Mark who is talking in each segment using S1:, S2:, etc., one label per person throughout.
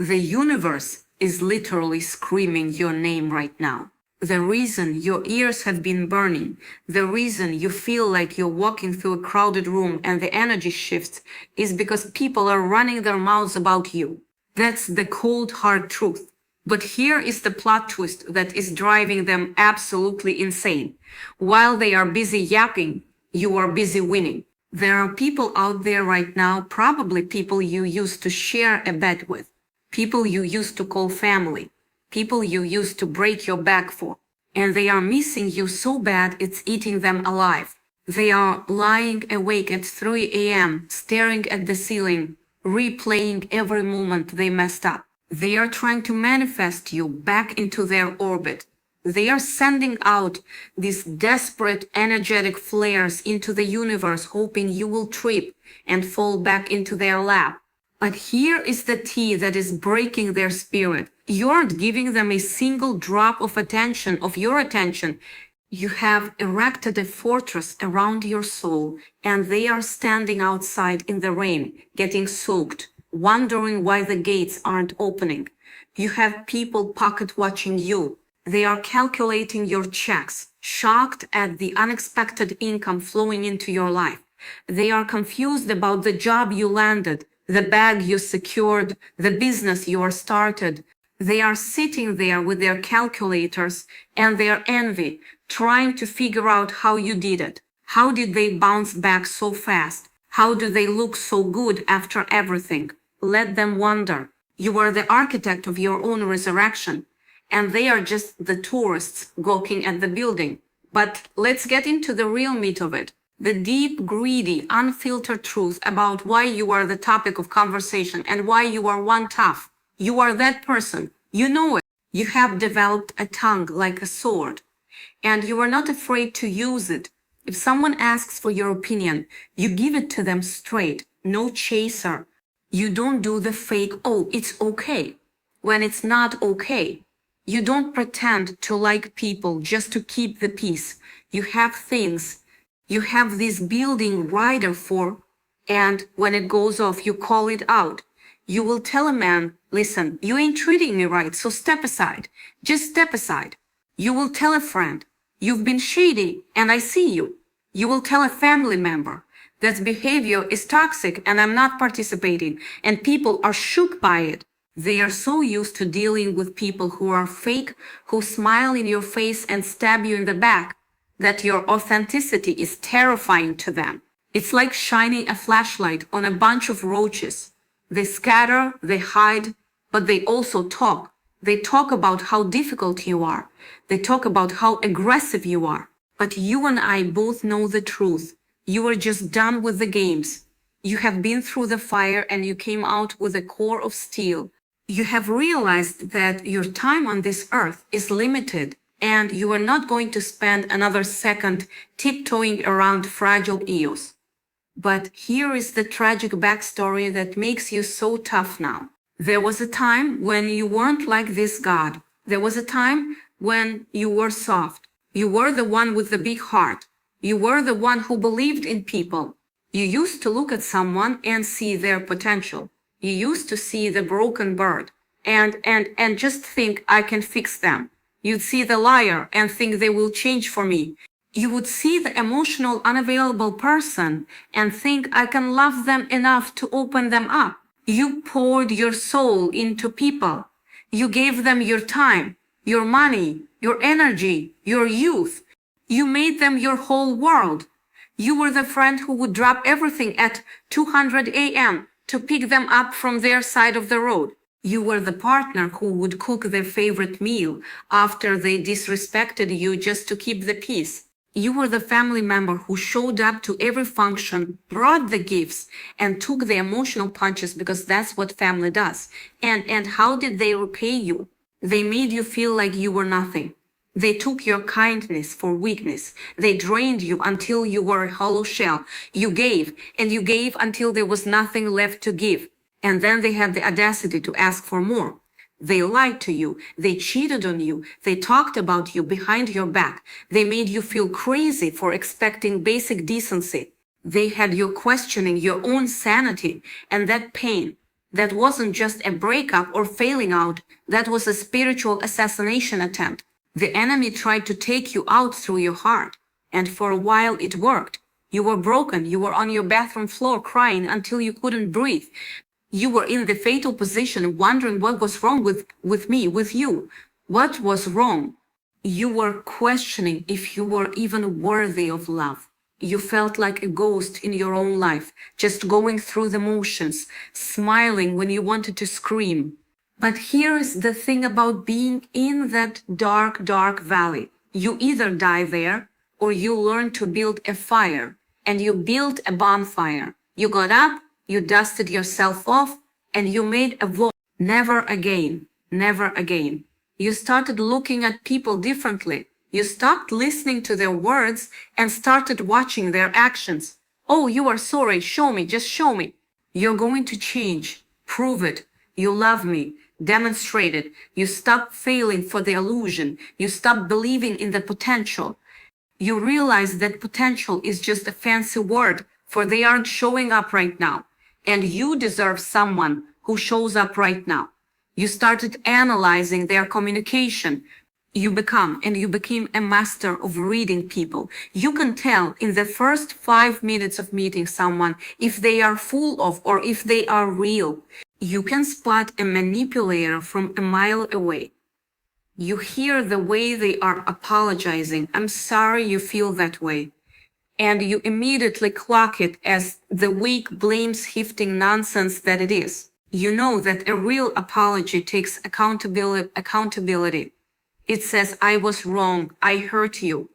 S1: The universe is literally screaming your name right now. The reason your ears have been burning, the reason you feel like you're walking through a crowded room and the energy shifts is because people are running their mouths about you. That's the cold, hard truth. But here is the plot twist that is driving them absolutely insane. While they are busy yapping, you are busy winning. There are people out there right now, probably people you used to share a bed with, people you used to call family, people you used to break your back for, and they are missing you so bad it's eating them alive. They are lying awake at 3 a.m., staring at the ceiling, replaying every moment they messed up. They are trying to manifest you back into their orbit. They are sending out these desperate energetic flares into the universe, hoping you will trip and fall back into their lap. But here is the tea that is breaking their spirit. You aren't giving them a single drop of attention, of your attention. You have erected a fortress around your soul, and they are standing outside in the rain, getting soaked, wondering why the gates aren't opening. You have people pocket watching you. They are calculating your checks, shocked at the unexpected income flowing into your life. They are confused about the job you landed, the bag you secured, the business you are started. They are sitting there with their calculators and their envy, trying to figure out how you did it. How did they bounce back so fast? How do they look so good after everything? Let them wonder. You are the architect of your own resurrection, and they are just the tourists gawking at the building. But let's get into the real meat of it. The deep, greedy, unfiltered truth about why you are the topic of conversation and why you are one tough. You are that person. You know it. You have developed a tongue like a sword, and you are not afraid to use it. If someone asks for your opinion, you give it to them straight, no chaser. You don't do the fake, oh, it's okay, when it's not okay. You don't pretend to like people just to keep the peace. You have things. You have this building rider for, and when it goes off, you call it out. You will tell a man, listen, you ain't treating me right, so step aside. Just step aside. You will tell a friend, you've been shady, and I see you. You will tell a family member, that behavior is toxic and I'm not participating, and people are shook by it. They are so used to dealing with people who are fake, who smile in your face and stab you in the back, that your authenticity is terrifying to them. It's like shining a flashlight on a bunch of roaches. They scatter, they hide, but they also talk. They talk about how difficult you are. They talk about how aggressive you are. But you and I both know the truth. You are just done with the games. You have been through the fire and you came out with a core of steel. You have realized that your time on this earth is limited, and you are not going to spend another second tiptoeing around fragile eos. But here is the tragic backstory that makes you so tough now. There was a time when you weren't like this God. There was a time when you were soft. You were the one with the big heart. You were the one who believed in people. You used to look at someone and see their potential. You used to see the broken bird and just think, I can fix them. You'd see the liar and think they will change for me. You would see the emotional, unavailable person and think, I can love them enough to open them up. You poured your soul into people. You gave them your time, your money, your energy, your youth. You made them your whole world. You were the friend who would drop everything at 200 a.m. to pick them up from their side of the road. You were the partner who would cook their favorite meal after they disrespected you just to keep the peace. You were the family member who showed up to every function, brought the gifts, and took the emotional punches because that's what family does. And how did they repay you? They made you feel like you were nothing. They took your kindness for weakness. They drained you until you were a hollow shell. You gave, and you gave until there was nothing left to give. And then they had the audacity to ask for more. They lied to you. They cheated on you. They talked about you behind your back. They made you feel crazy for expecting basic decency. They had you questioning your own sanity, and that pain, That wasn't just a breakup or failing out. That was a spiritual assassination attempt. The enemy tried to take you out through your heart. And for a while it worked. You were broken. You were on your bathroom floor crying until you couldn't breathe. You were in the fatal position wondering what was wrong with me, with you. What was wrong? You were questioning if you were even worthy of love. You felt like a ghost in your own life, just going through the motions, smiling when you wanted to scream. But here is the thing about being in that dark, dark valley. You either die there or you learn to build a fire. And you built a bonfire. You got up, you dusted yourself off, and you made a vow. Never again, never again. You started looking at people differently. You stopped listening to their words and started watching their actions. Oh, you are sorry. Show me. Just show me. You're going to change. Prove it. You love me. Demonstrate it. You stop failing for the illusion. You stop believing in the potential. You realize that potential is just a fancy word, for they aren't showing up right now. And you deserve someone who shows up right now. You started analyzing their communication. You became a master of reading people. You can tell in the first 5 minutes of meeting someone if they are full of or if they are real. You can spot a manipulator from a mile away. You hear the way they are apologizing. I'm sorry you feel that way. And you immediately clock it as the weak, blame-shifting nonsense that it is. You know that a real apology takes accountability. It says, I was wrong. I hurt you.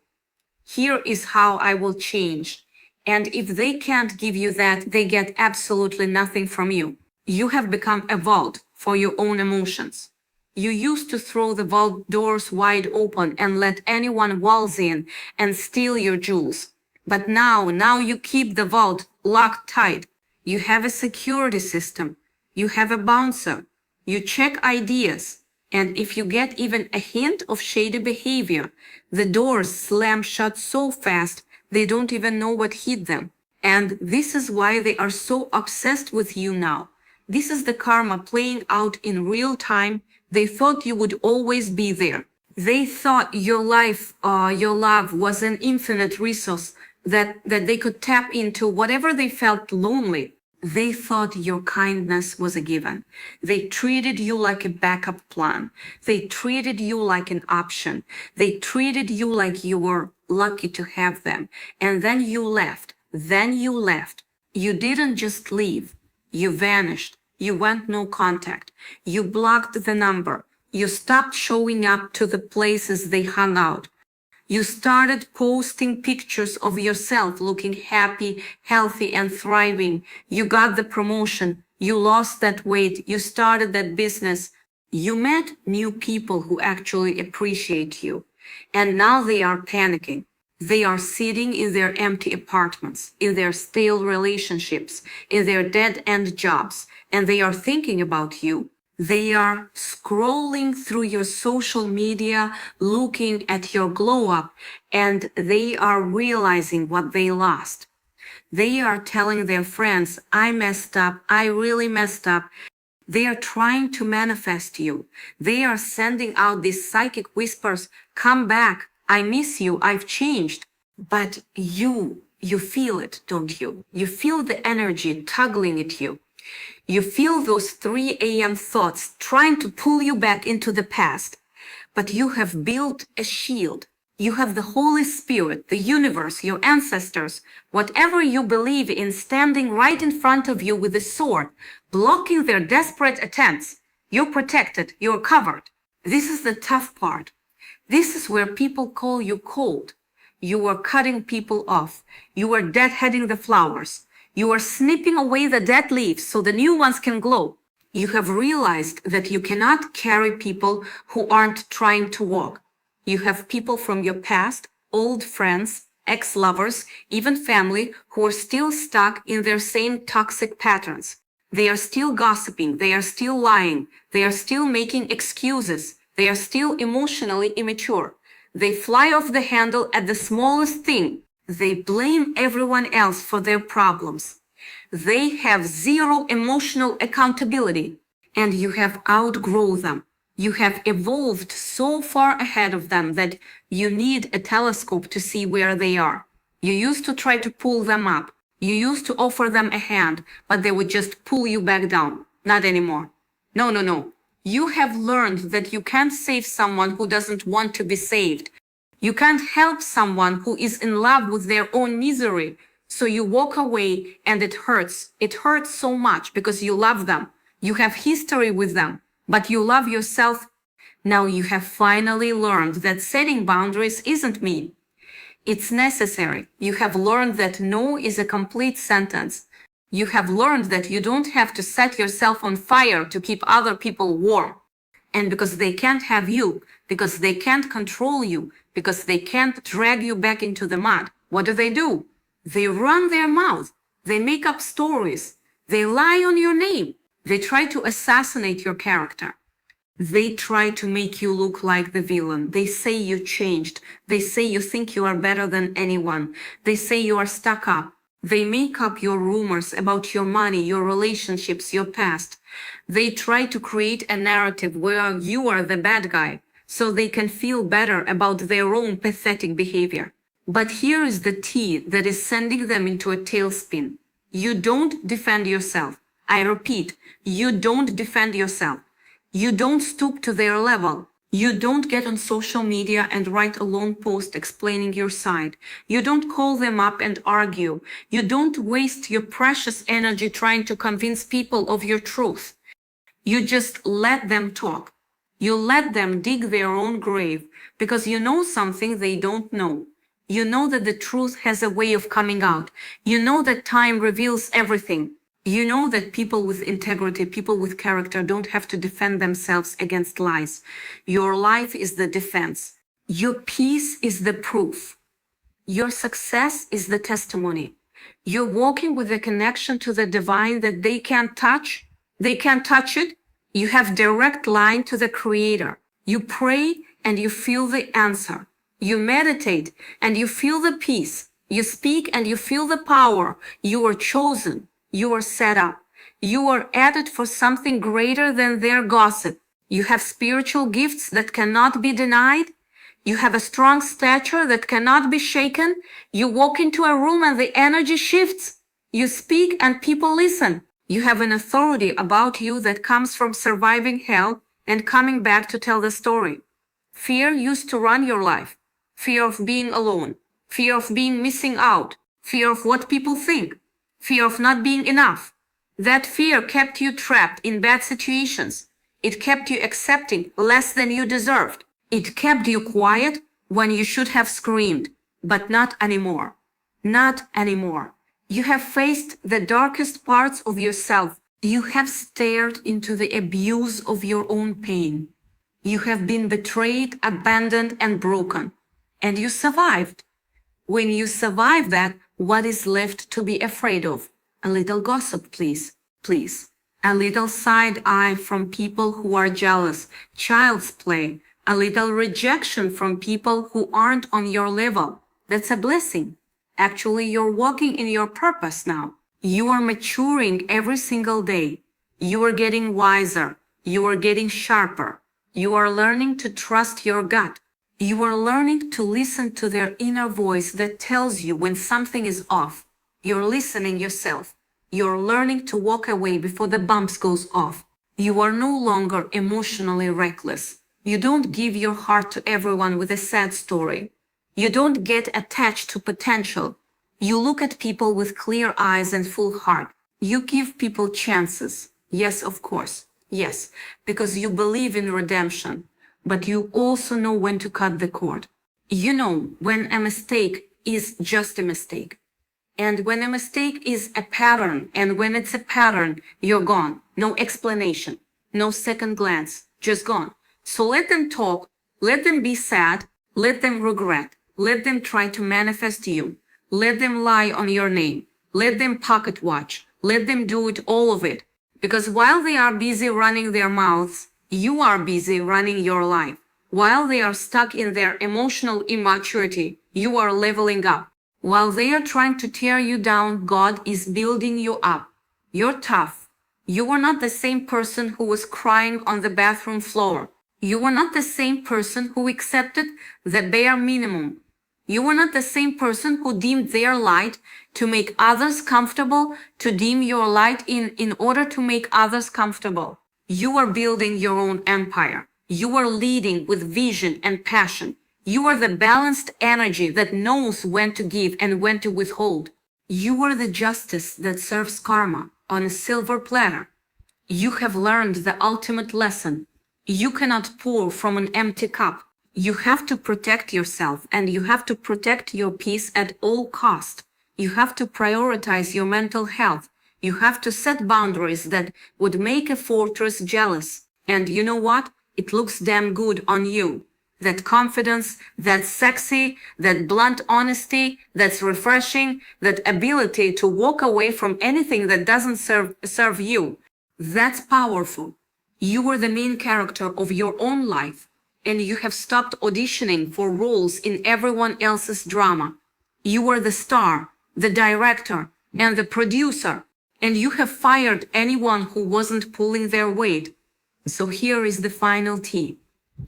S1: Here is how I will change. And if they can't give you that, they get absolutely nothing from you. You have become a vault for your own emotions. You used to throw the vault doors wide open and let anyone waltz in and steal your jewels. But now you keep the vault locked tight. You have a security system. You have a bouncer. You check ideas. And if you get even a hint of shady behavior, the doors slam shut so fast they don't even know what hit them. And this is why they are so obsessed with you now. This is the karma playing out in real time. They thought you would always be there. They thought your life, your love was an infinite resource that they could tap into whatever they felt lonely. They thought your kindness was a given. They treated you like a backup plan. They treated you like an option. They treated you like you were lucky to have them. And then you left. You didn't just leave. You vanished. You went no contact. You blocked the number. You stopped showing up to the places they hung out. You started posting pictures of yourself looking happy, healthy, and thriving. You got the promotion. You lost that weight. You started that business. You met new people who actually appreciate you. And now they are panicking. They are sitting in their empty apartments, in their stale relationships, in their dead-end jobs, and they are thinking about you. They are scrolling through your social media, looking at your glow up, and they are realizing what they lost. They are telling their friends, I messed up, I really messed up. They are trying to manifest you. They are sending out these psychic whispers, come back, I miss you, I've changed. But you feel it, don't you? You feel the energy tugging at you. You feel those 3 a.m. thoughts trying to pull you back into the past. But you have built a shield. You have the Holy Spirit, the universe, your ancestors, whatever you believe in standing right in front of you with a sword, blocking their desperate attempts. You're protected. You're covered. This is the tough part. This is where people call you cold. You are cutting people off. You are deadheading the flowers. You are snipping away the dead leaves so the new ones can glow. You have realized that you cannot carry people who aren't trying to walk. You have people from your past, old friends, ex-lovers, even family who are still stuck in their same toxic patterns. They are still gossiping. They are still lying. They are still making excuses. They are still emotionally immature. They fly off the handle at the smallest thing. They blame everyone else for their problems. They have zero emotional accountability, and you have outgrown them. You have evolved so far ahead of them that you need a telescope to see where they are. You used to try to pull them up. You used to offer them a hand, but they would just pull you back down. Not anymore. No, no, no. You have learned that you can't save someone who doesn't want to be saved. You can't help someone who is in love with their own misery. So you walk away and it hurts. It hurts so much because you love them. You have history with them, but you love yourself. Now you have finally learned that setting boundaries isn't mean. It's necessary. You have learned that no is a complete sentence. You have learned that you don't have to set yourself on fire to keep other people warm. And because they can't have you, because they can't control you, because they can't drag you back into the mud, what do? They run their mouth. They make up stories. They lie on your name. They try to assassinate your character. They try to make you look like the villain. They say you changed. They say you think you are better than anyone. They say you are stuck up. They make up your rumors about your money, your relationships, your past. They try to create a narrative where you are the bad guy, so they can feel better about their own pathetic behavior. But here is the tea that is sending them into a tailspin. You don't defend yourself. I repeat, you don't defend yourself. You don't stoop to their level. You don't get on social media and write a long post explaining your side. You don't call them up and argue. You don't waste your precious energy trying to convince people of your truth. You just let them talk. You let them dig their own grave because you know something they don't know. You know that the truth has a way of coming out. You know that time reveals everything. You know that people with integrity, people with character don't have to defend themselves against lies. Your life is the defense. Your peace is the proof. Your success is the testimony. You're walking with a connection to the divine that they can't touch. They can't touch it. You have direct line to the Creator. You pray and you feel the answer. You meditate and you feel the peace. You speak and you feel the power. You are chosen. You are set up. You are added for something greater than their gossip. You have spiritual gifts that cannot be denied. You have a strong stature that cannot be shaken. You walk into a room and the energy shifts. You speak and people listen. You have an authority about you that comes from surviving hell and coming back to tell the story. Fear used to run your life. Fear of being alone. Fear of being missing out. Fear of what people think. Fear of not being enough. That fear kept you trapped in bad situations. It kept you accepting less than you deserved. It kept you quiet when you should have screamed, but not anymore. Not anymore. You have faced the darkest parts of yourself. You have stared into the abuse of your own pain. You have been betrayed, abandoned, and broken. And you survived. When you survive that, what is left to be afraid of? A little gossip, please. Please. A little side eye from people who are jealous. Child's play. A little rejection from people who aren't on your level. That's a blessing. Actually, you're walking in your purpose now. You are maturing every single day. You are getting wiser. You are getting sharper. You are learning to trust your gut. You are learning to listen to their inner voice that tells you when something is off. You're listening yourself. You're learning to walk away before the bumps goes off. You are no longer emotionally reckless. You don't give your heart to everyone with a sad story. You don't get attached to potential. You look at people with clear eyes and full heart. You give people chances. Yes, of course. Yes, because you believe in redemption. But you also know when to cut the cord. You know when a mistake is just a mistake. And when a mistake is a pattern, and when it's a pattern, you're gone. No explanation, no second glance, just gone. So let them talk, let them be sad, let them regret, let them try to manifest you, let them lie on your name, let them pocket watch, let them do it, all of it. Because while they are busy running their mouths, you are busy running your life. While they are stuck in their emotional immaturity, you are leveling up. While they are trying to tear you down, God is building you up. You're tough. You are not the same person who was crying on the bathroom floor. You are not the same person who accepted the bare minimum. You are not the same person who dimmed their light to make others comfortable, to dim your light in order to make others comfortable. You are building your own empire. You are leading with vision and passion. You are the balanced energy that knows when to give and when to withhold. You are the justice that serves karma on a silver platter. You have learned the ultimate lesson. You cannot pour from an empty cup. You have to protect yourself, and you have to protect your peace at all cost. You have to prioritize your mental health. You have to set boundaries that would make a fortress jealous. And you know what? It looks damn good on you. That confidence, that sexy, that blunt honesty, that's refreshing, that ability to walk away from anything that doesn't serve you. That's powerful. You are the main character of your own life, and you have stopped auditioning for roles in everyone else's drama. You are the star, the director, and the producer, and you have fired anyone who wasn't pulling their weight. So here is the final T.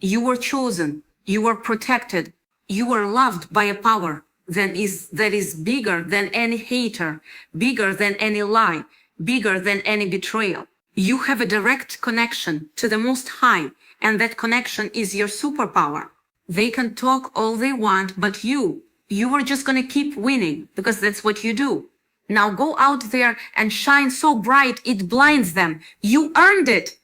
S1: You are chosen, you are protected, you are loved by a power that is bigger than any hater, bigger than any lie, bigger than any betrayal. You have a direct connection to the Most High, and that connection is your superpower. They can talk all they want, but you are just gonna keep winning because that's what you do. Now go out there and shine so bright it blinds them. You earned it.